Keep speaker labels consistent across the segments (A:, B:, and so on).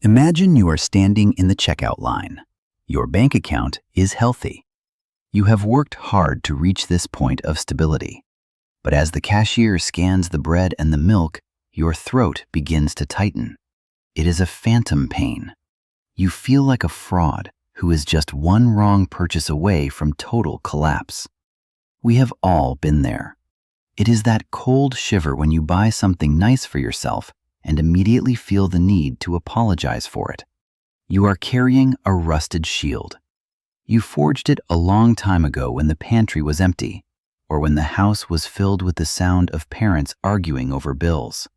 A: Imagine you are standing in the checkout line. Your bank account is healthy. You have worked hard to reach this point of stability. But as the cashier scans the bread and the milk, your throat begins to tighten. It is a phantom pain. You feel like a fraud who is just one wrong purchase away from total collapse. We have all been there. It is that cold shiver when you buy something nice for yourself and immediately feel the need to apologize for it. You are carrying a rusted shield. You forged it a long time ago when the pantry was empty, or when the house was filled with the sound of parents arguing over bills.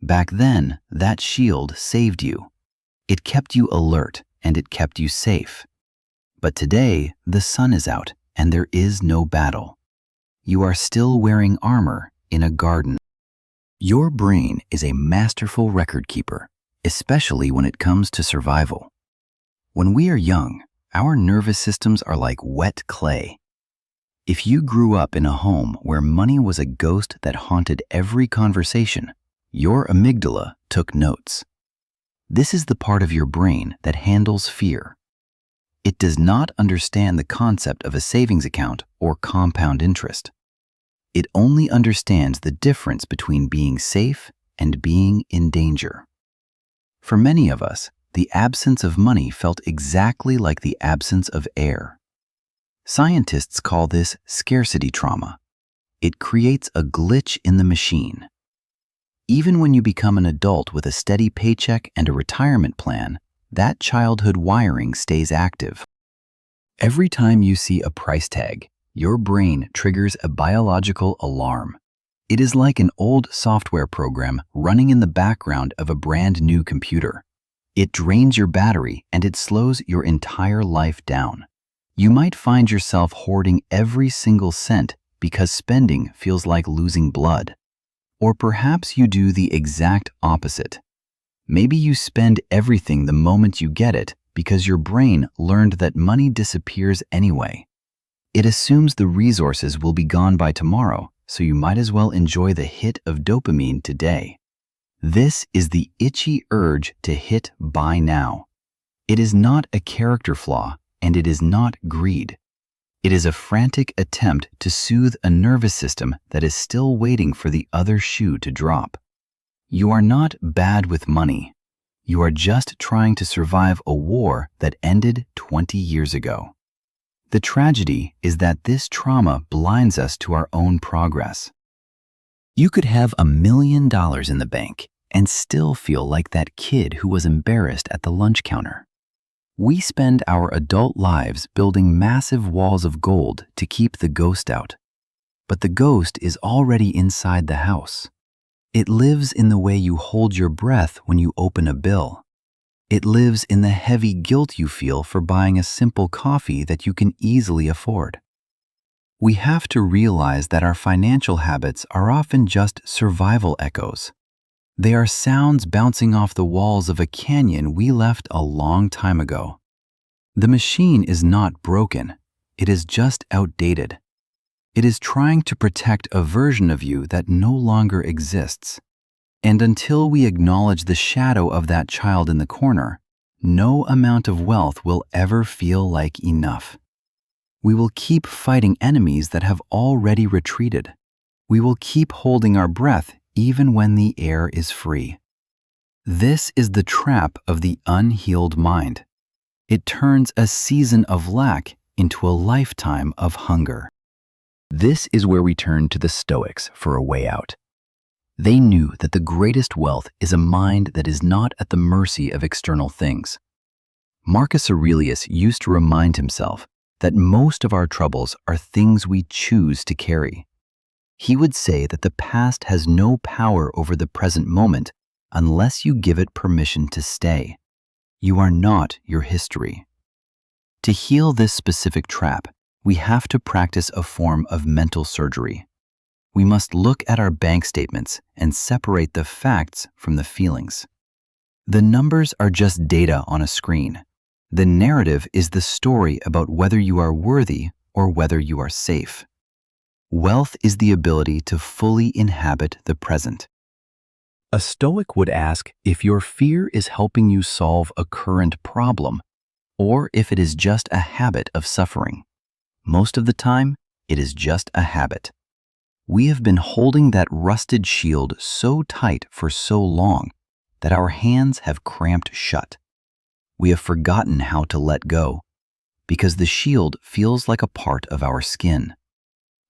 A: Back then, that shield saved you. It kept you alert and it kept you safe. But today, the sun is out and there is no battle. You are still wearing armor in a garden. Your brain is a masterful record keeper, especially when it comes to survival. When we are young, our nervous systems are like wet clay. If you grew up in a home where money was a ghost that haunted every conversation, your amygdala took notes. This is the part of your brain that handles fear. It does not understand the concept of a savings account or compound interest. It only understands the difference between being safe and being in danger. For many of us, the absence of money felt exactly like the absence of air. Scientists call this scarcity trauma. It creates a glitch in the machine. Even when you become an adult with a steady paycheck and a retirement plan, that childhood wiring stays active. Every time you see a price tag, your brain triggers a biological alarm. It is like an old software program running in the background of a brand new computer. It drains your battery and it slows your entire life down. You might find yourself hoarding every single cent because spending feels like losing blood. Or perhaps you do the exact opposite. Maybe you spend everything the moment you get it because your brain learned that money disappears anyway. It assumes the resources will be gone by tomorrow, so you might as well enjoy the hit of dopamine today. This is the itchy urge to hit buy now. It is not a character flaw, and it is not greed. It is a frantic attempt to soothe a nervous system that is still waiting for the other shoe to drop. You are not bad with money. You are just trying to survive a war that ended 20 years ago. The tragedy is that this trauma blinds us to our own progress. You could have $1 million in the bank and still feel like that kid who was embarrassed at the lunch counter. We spend our adult lives building massive walls of gold to keep the ghost out. But the ghost is already inside the house. It lives in the way you hold your breath when you open a bill. It lives in the heavy guilt you feel for buying a simple coffee that you can easily afford. We have to realize that our financial habits are often just survival echoes. They are sounds bouncing off the walls of a canyon we left a long time ago. The machine is not broken. It is just outdated. It is trying to protect a version of you that no longer exists. And until we acknowledge the shadow of that child in the corner, no amount of wealth will ever feel like enough. We will keep fighting enemies that have already retreated. We will keep holding our breath even when the air is free. This is the trap of the unhealed mind. It turns a season of lack into a lifetime of hunger. This is where we turn to the Stoics for a way out. They knew that the greatest wealth is a mind that is not at the mercy of external things. Marcus Aurelius used to remind himself that most of our troubles are things we choose to carry. He would say that the past has no power over the present moment unless you give it permission to stay. You are not your history. To heal this specific trap, we have to practice a form of mental surgery. We must look at our bank statements and separate the facts from the feelings. The numbers are just data on a screen. The narrative is the story about whether you are worthy or whether you are safe. Wealth is the ability to fully inhabit the present. A Stoic would ask if your fear is helping you solve a current problem, or if it is just a habit of suffering. Most of the time, it is just a habit. We have been holding that rusted shield so tight for so long that our hands have cramped shut. We have forgotten how to let go, because the shield feels like a part of our skin.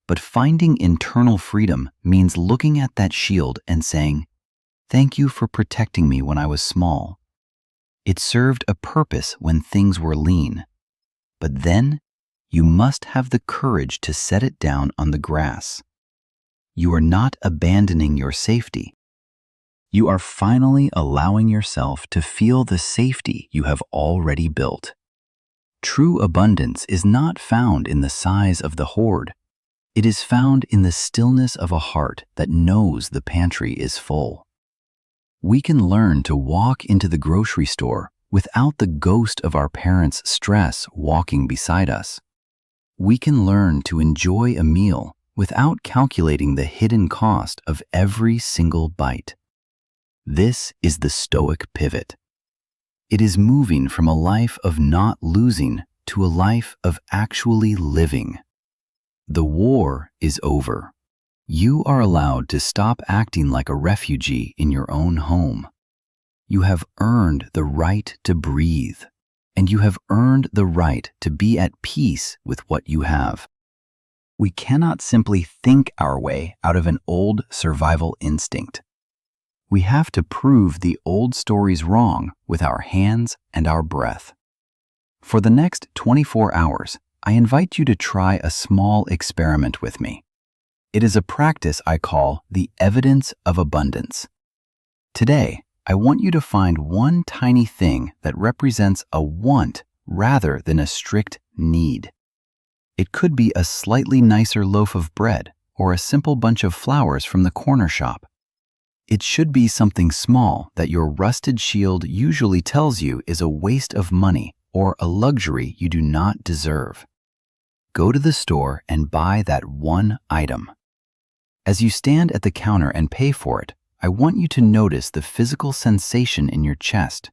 A: But finding internal freedom means looking at that shield and saying, "Thank you for protecting me when I was small. It served a purpose when things were lean. But then, you must have the courage to set it down on the grass." You are not abandoning your safety. You are finally allowing yourself to feel the safety you have already built. True abundance is not found in the size of the hoard. It is found in the stillness of a heart that knows the pantry is full. We can learn to walk into the grocery store without the ghost of our parents' stress walking beside us. We can learn to enjoy a meal without calculating the hidden cost of every single bite. This is the Stoic pivot. It is moving from a life of not losing to a life of actually living. The war is over. You are allowed to stop acting like a refugee in your own home. You have earned the right to breathe, and you have earned the right to be at peace with what you have. We cannot simply think our way out of an old survival instinct. We have to prove the old stories wrong with our hands and our breath. For the next 24 hours, I invite you to try a small experiment with me. It is a practice I call the evidence of abundance. Today, I want you to find one tiny thing that represents a want rather than a strict need. It could be a slightly nicer loaf of bread or a simple bunch of flowers from the corner shop. It should be something small that your rusted shield usually tells you is a waste of money or a luxury you do not deserve. Go to the store and buy that one item. As you stand at the counter and pay for it, I want you to notice the physical sensation in your chest.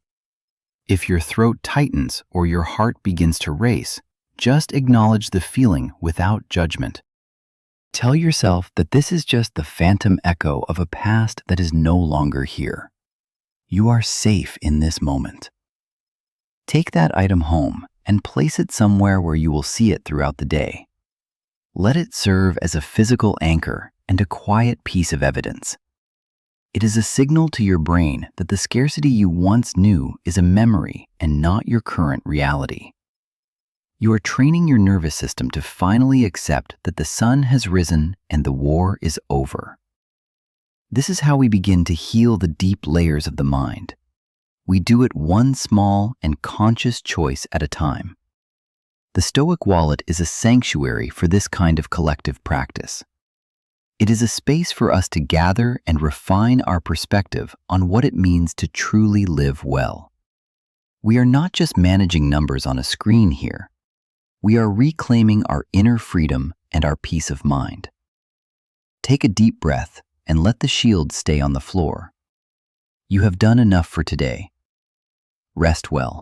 A: If your throat tightens or your heart begins to race, just acknowledge the feeling without judgment. Tell yourself that this is just the phantom echo of a past that is no longer here. You are safe in this moment. Take that item home and place it somewhere where you will see it throughout the day. Let it serve as a physical anchor and a quiet piece of evidence. It is a signal to your brain that the scarcity you once knew is a memory and not your current reality. You are training your nervous system to finally accept that the sun has risen and the war is over. This is how we begin to heal the deep layers of the mind. We do it one small and conscious choice at a time. The Stoic wallet is a sanctuary for this kind of collective practice. It is a space for us to gather and refine our perspective on what it means to truly live well. We are not just managing numbers on a screen here. We are reclaiming our inner freedom and our peace of mind. Take a deep breath and let the shield stay on the floor. You have done enough for today. Rest well.